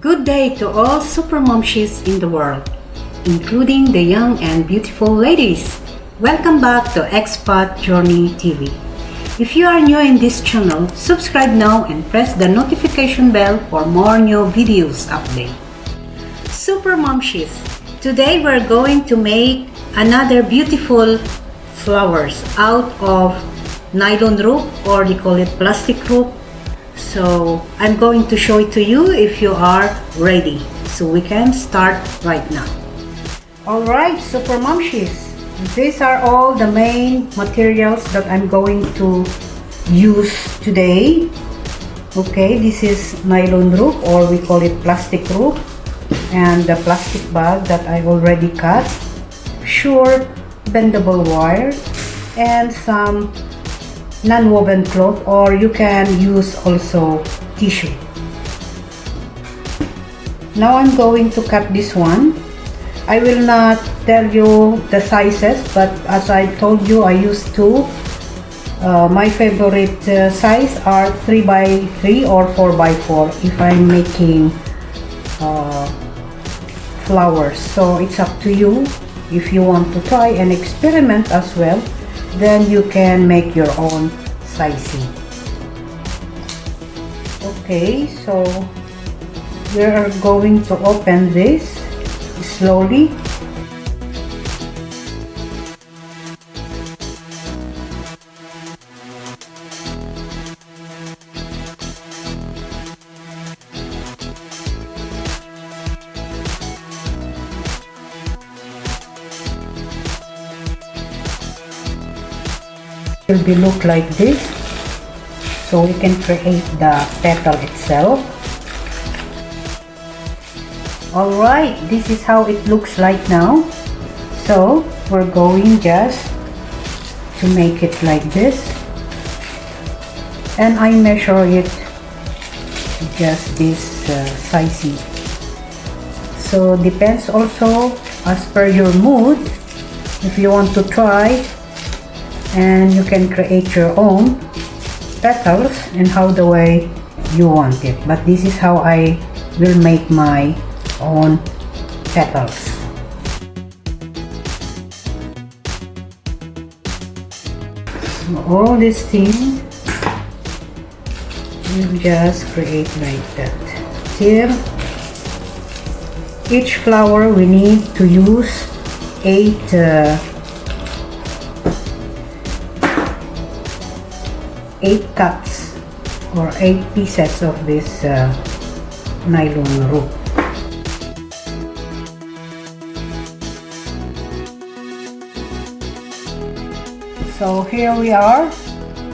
Good day to all super momshies in the world, including the young and beautiful ladies. Welcome back to Expat Journey TV. If you are new in this channel, subscribe now and press the notification bell for more new videos update. Super momshies, today we're going to make another beautiful flowers out of nylon rope, or they call it plastic rope. So I'm going to show it to you if you are ready. So we can start right now. Alright, super momshies, these are all the main materials that I'm going to use today. Okay, this is nylon rope, or we call it plastic rope, and the plastic bag that I already cut, short bendable wire, and some non-woven cloth, or you can use also tissue. Now I'm going to cut this one. I will not tell you the sizes, but as I told you, I use two. My favorite size are 3x3 or 4x4 if I'm making flowers. So it's up to you. If you want to try and experiment as well, then you can make your own sizing. Okay, so we are going to open this slowly. It will look like this, so we can create the petal itself. Alright, this is how it looks like now. So we're going just to make it like this, and I measure it just this sizing. So depends also as per your mood, if you want to try, and you can create your own petals and how the way you want it. But this is how I will make my own petals. All these things you just create like that till each flower we need to use 8 cuts or 8 pieces of this nylon rope. So here we are,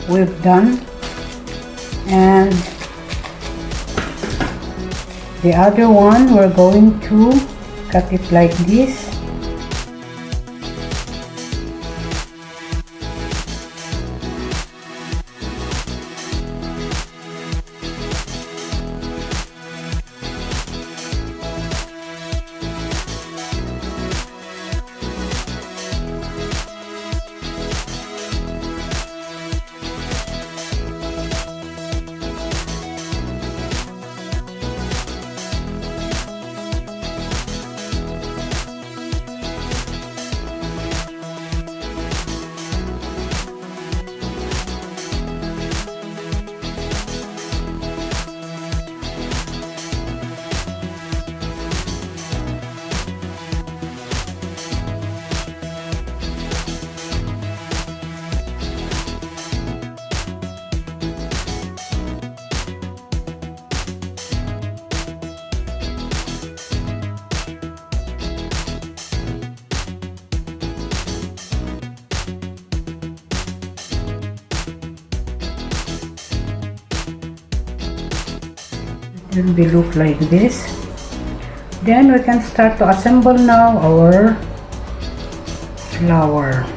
we've done, and the other one we're going to cut it like this. It will be look like this. Then we can start to assemble now our flower.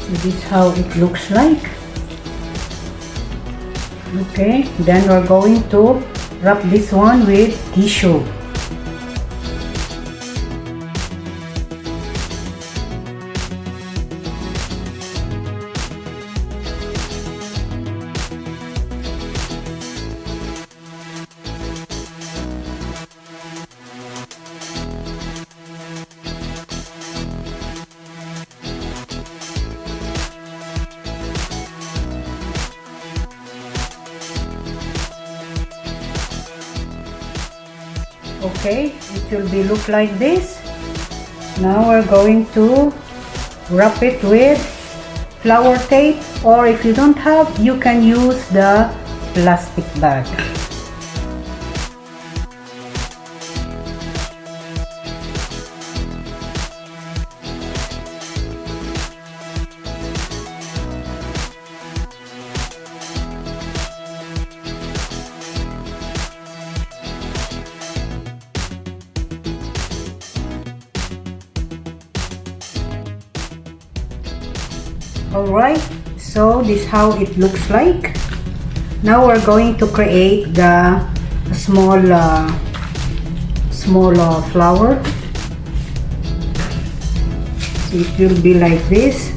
So this is how it looks like. Okay, then we're going to wrap this one with tissue. Okay, it will be look like this. Now we're going to wrap it with flour tape, or if you don't have, you can use the plastic bag. Alright, so this is how it looks like. Now we're going to create the small flower. So it will be like this.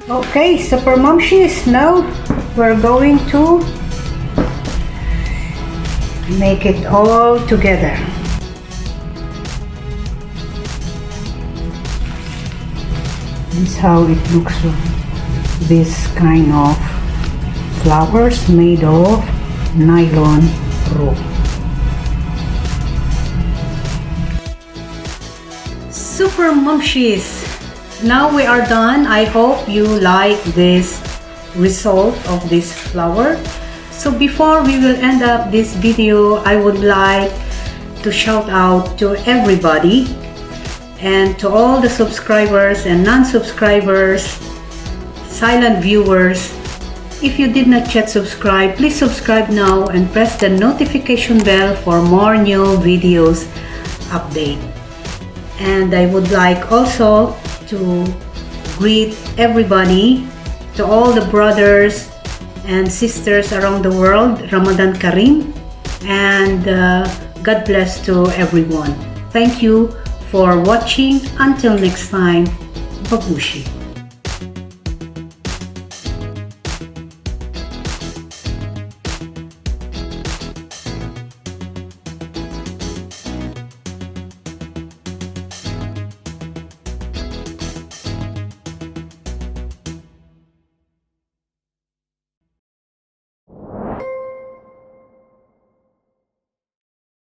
Okay, Super Momshies, now we're going to make it all together. This is how it looks. This kind of flowers made of nylon rope. Super Momshies, now we are done. I hope you like this result of this flower. So before we will end up this video, I would like to shout out to everybody and to all the subscribers and non-subscribers, silent viewers. If you did not yet subscribe, please subscribe now and press the notification bell for more new videos update. And I would like also to greet everybody, to all the brothers and sisters around the world, Ramadan Kareem, and God bless to everyone. Thank you for watching. Until next time, Babushi.